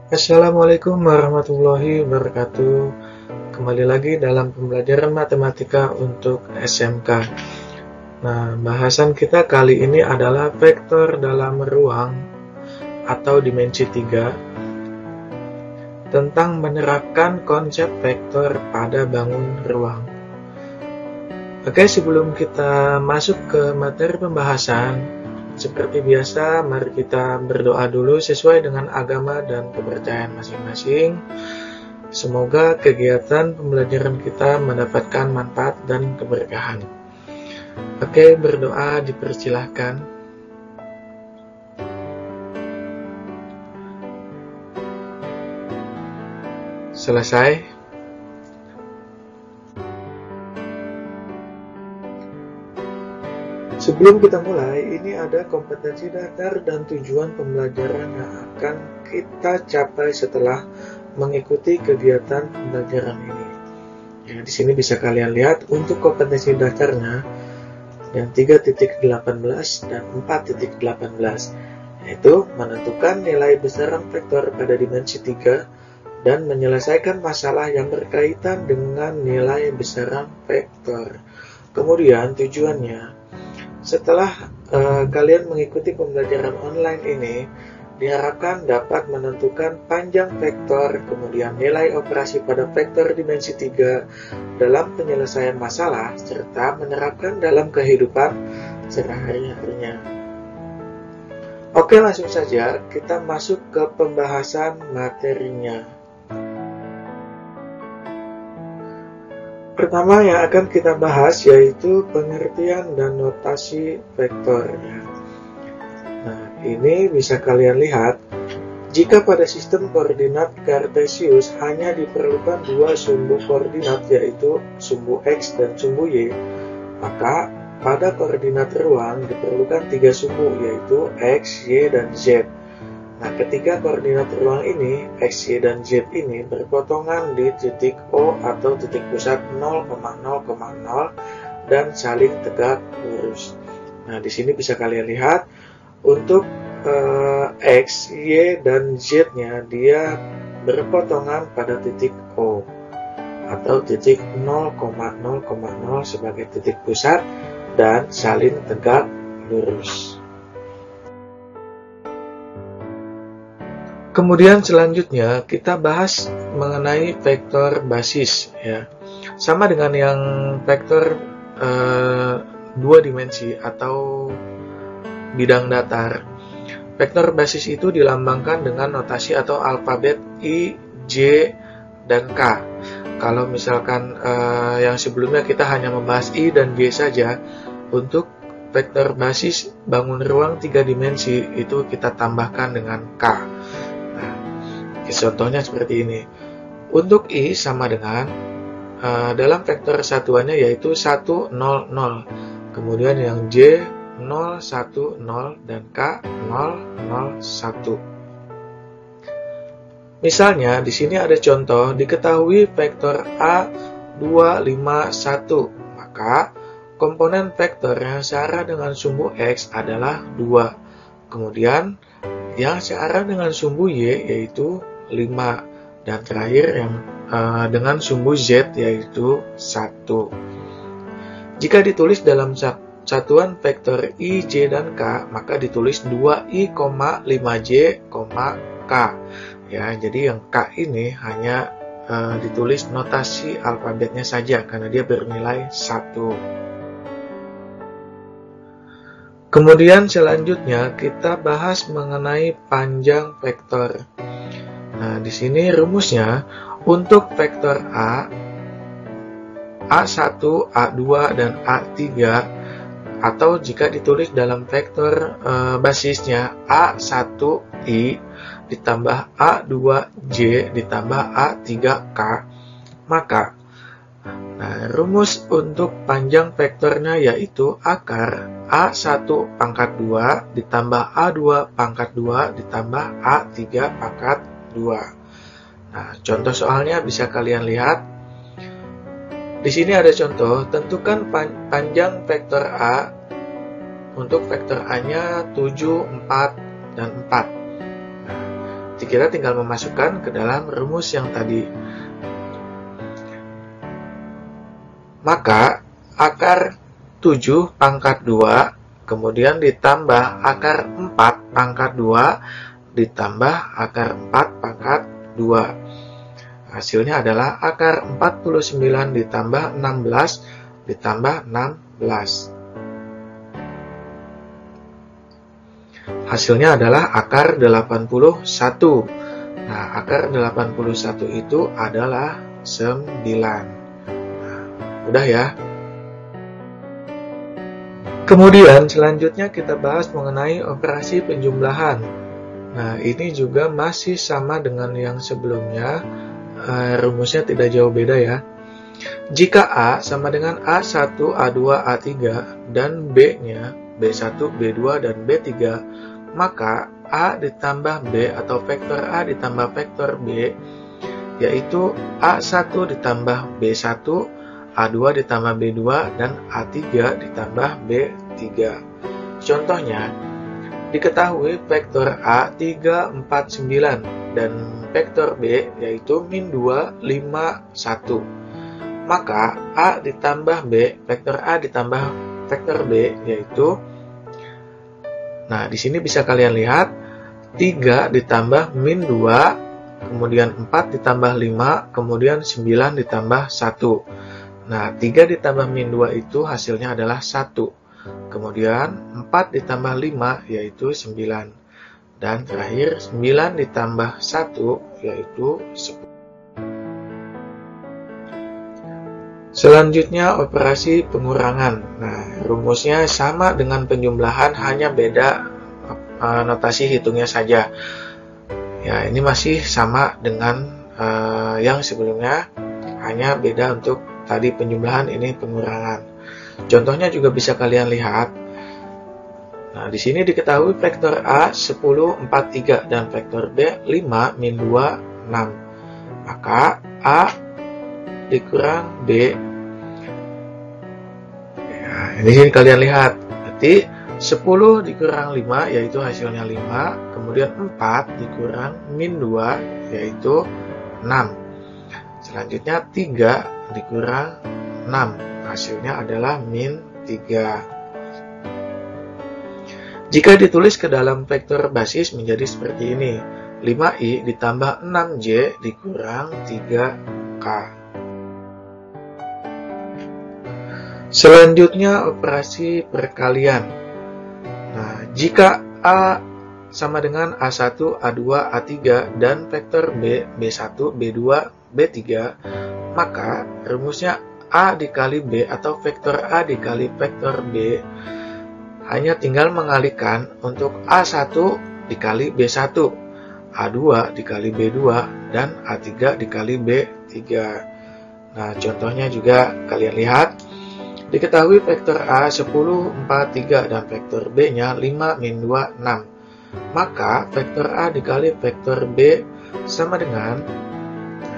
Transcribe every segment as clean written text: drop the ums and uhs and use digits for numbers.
Assalamualaikum warahmatullahi wabarakatuh. Kembali lagi dalam pembelajaran matematika untuk SMK. Nah, bahasan kita kali ini adalah vektor dalam ruang atau dimensi 3 tentang menerapkan konsep vektor pada bangun ruang. Oke, sebelum kita masuk ke materi pembahasan, seperti biasa, mari kita berdoa dulu sesuai dengan agama dan kepercayaan masing-masing. Semoga kegiatan pembelajaran kita mendapatkan manfaat dan keberkahan. Oke, berdoa dipersilahkan. Selesai. Sebelum kita mulai, ini ada kompetensi dasar dan tujuan pembelajaran yang akan kita capai setelah mengikuti kegiatan pembelajaran ini. Ya, di sini bisa kalian lihat untuk kompetensi dasarnya yang 3.18 dan 4.18, yaitu menentukan nilai besaran vektor pada dimensi 3 dan menyelesaikan masalah yang berkaitan dengan nilai besaran vektor. Kemudian tujuannya, setelah kalian mengikuti pembelajaran online ini, diharapkan dapat menentukan panjang vektor, kemudian nilai operasi pada vektor dimensi 3 dalam penyelesaian masalah, serta menerapkan dalam kehidupan sehari-harinya. Oke, langsung saja kita masuk ke pembahasan materinya. Pertama yang akan kita bahas yaitu pengertian dan notasi vektor. Nah, ini bisa kalian lihat, jika pada sistem koordinat kartesius hanya diperlukan dua sumbu koordinat yaitu sumbu x dan sumbu y, maka pada koordinat ruang diperlukan tiga sumbu yaitu x, y, dan z. Nah, ketika koordinat ruang ini, x, y, dan z ini berpotongan di titik O atau titik pusat 0,0,0 dan saling tegak lurus. Nah, di sini bisa kalian lihat untuk x, y, dan z-nya dia berpotongan pada titik O atau titik 0,0,0 sebagai titik pusat dan saling tegak lurus. Kemudian selanjutnya kita bahas mengenai vektor basis, ya. Sama dengan yang vektor dua dimensi atau bidang datar. Vektor basis itu dilambangkan dengan notasi atau alfabet I, J, dan K. Kalau misalkan yang sebelumnya kita hanya membahas I dan J saja, untuk vektor basis bangun ruang 3 dimensi itu kita tambahkan dengan K. Contohnya seperti ini. Untuk I sama dengan dalam vektor satuannya yaitu 1, 0, 0. Kemudian yang J 0, 1, 0 dan K 0, 0, 1. Misalnya di sini ada contoh, diketahui vektor A 2, 5, 1. Maka komponen vektor yang searah dengan sumbu X adalah 2. Kemudian yang searah dengan sumbu Y yaitu 5, dan terakhir yang dengan sumbu Z yaitu 1. Jika ditulis dalam satuan vektor I, J, dan K, maka ditulis 2I, 5J, K. Ya, jadi yang K ini hanya ditulis notasi alfabetnya saja karena dia bernilai 1. Kemudian selanjutnya kita bahas mengenai panjang vektor. Nah, di sini rumusnya untuk vektor A1, A2, dan A3, atau jika ditulis dalam vektor basisnya A1I ditambah A2J ditambah A3K, maka rumus untuk panjang vektornya yaitu akar A1 pangkat 2 ditambah A2 pangkat 2 ditambah A3 pangkat 2. Nah, contoh soalnya bisa kalian lihat. Di sini ada contoh, tentukan panjang vektor A. Untuk vektor A-nya 7, 4, dan 4. Nah, kita tinggal memasukkan ke dalam rumus yang tadi. Maka akar 7 pangkat 2 kemudian ditambah akar 4 pangkat 2 ditambah akar 4 pangkat 2. Hasilnya adalah akar 49 ditambah 16 ditambah 16. Hasilnya adalah akar 81. Nah, akar 81 itu adalah 9. Nah, udah ya. Kemudian selanjutnya kita bahas mengenai operasi penjumlahan. Nah, ini juga masih sama dengan yang sebelumnya. Rumusnya tidak jauh beda ya. Jika A sama dengan A1, A2, A3 dan B-nya B1, B2, dan B3, maka A ditambah B atau vektor A ditambah vektor B, yaitu A1 ditambah B1, A2 ditambah B2, dan A3 ditambah B3. Contohnya, diketahui vektor A 3, 4, 9, dan vektor B yaitu min 2, 5, 1. Maka A ditambah B, vektor A ditambah vektor B yaitu, nah di sini bisa kalian lihat 3 ditambah min 2, kemudian 4 ditambah 5, kemudian 9 ditambah 1. Nah 3 ditambah min 2 itu hasilnya adalah 1. Kemudian 4 ditambah 5 yaitu 9. Dan terakhir 9 ditambah 1 yaitu 10. Selanjutnya operasi pengurangan. Nah, rumusnya sama dengan penjumlahan, hanya beda notasi hitungnya saja. Ya, ini masih sama dengan yang sebelumnya, hanya beda untuk tadi penjumlahan, ini pengurangan. Contohnya juga bisa kalian lihat. Nah, di sini diketahui vektor A 10, 4, 3 dan vektor B 5, min 2, 6. Maka A dikurang B. Ya, di sini kalian lihat. Berarti 10 dikurang 5 yaitu hasilnya 5, kemudian 4 dikurang min 2 yaitu 6. Selanjutnya 3 dikurang 6, hasilnya adalah min 3. Jika ditulis ke dalam vektor basis menjadi seperti ini, 5i ditambah 6j dikurang 3k. Selanjutnya operasi perkalian. Nah, jika A sama dengan A1, A2, A3 dan vektor B, B1, B2, B3, maka rumusnya A dikali B atau vektor A dikali vektor B hanya tinggal mengalihkan untuk A1 dikali B1, A2 dikali B2, dan A3 dikali B3. Nah, contohnya juga kalian lihat. Diketahui vektor A 10, 4, 3 dan vektor B-nya 5, min 2, 6. Maka vektor A dikali vektor B sama dengan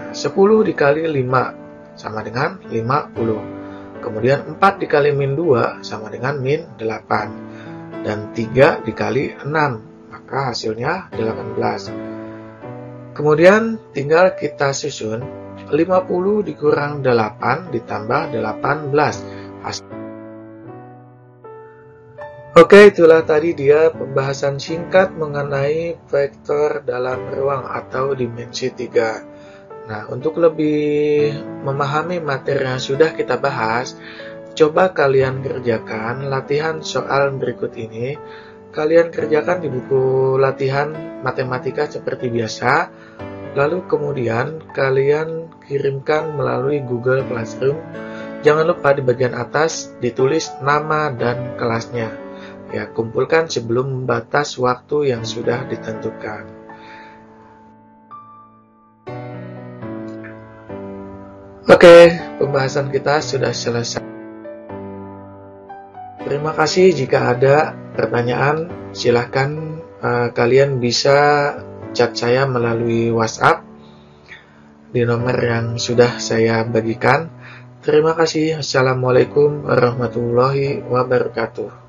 10 dikali 5 sama dengan 50. Kemudian 4 dikali min 2 sama dengan min 8. Dan 3 dikali 6, maka hasilnya 18. Kemudian tinggal kita susun 50 dikurang 8 ditambah 18. Oke, itulah tadi dia pembahasan singkat mengenai vektor dalam ruang atau dimensi 3. Nah, untuk lebih memahami materi yang sudah kita bahas, coba kalian kerjakan latihan soal berikut ini. Kalian kerjakan di buku latihan matematika seperti biasa, lalu kemudian kalian kirimkan melalui Google Classroom. Jangan lupa di bagian atas ditulis nama dan kelasnya. Ya, kumpulkan sebelum batas waktu yang sudah ditentukan. Oke, pembahasan kita sudah selesai. Terima kasih. Jika ada pertanyaan, silahkan kalian bisa chat saya melalui WhatsApp di nomor yang sudah saya bagikan. Terima kasih. Assalamualaikum warahmatullahi wabarakatuh.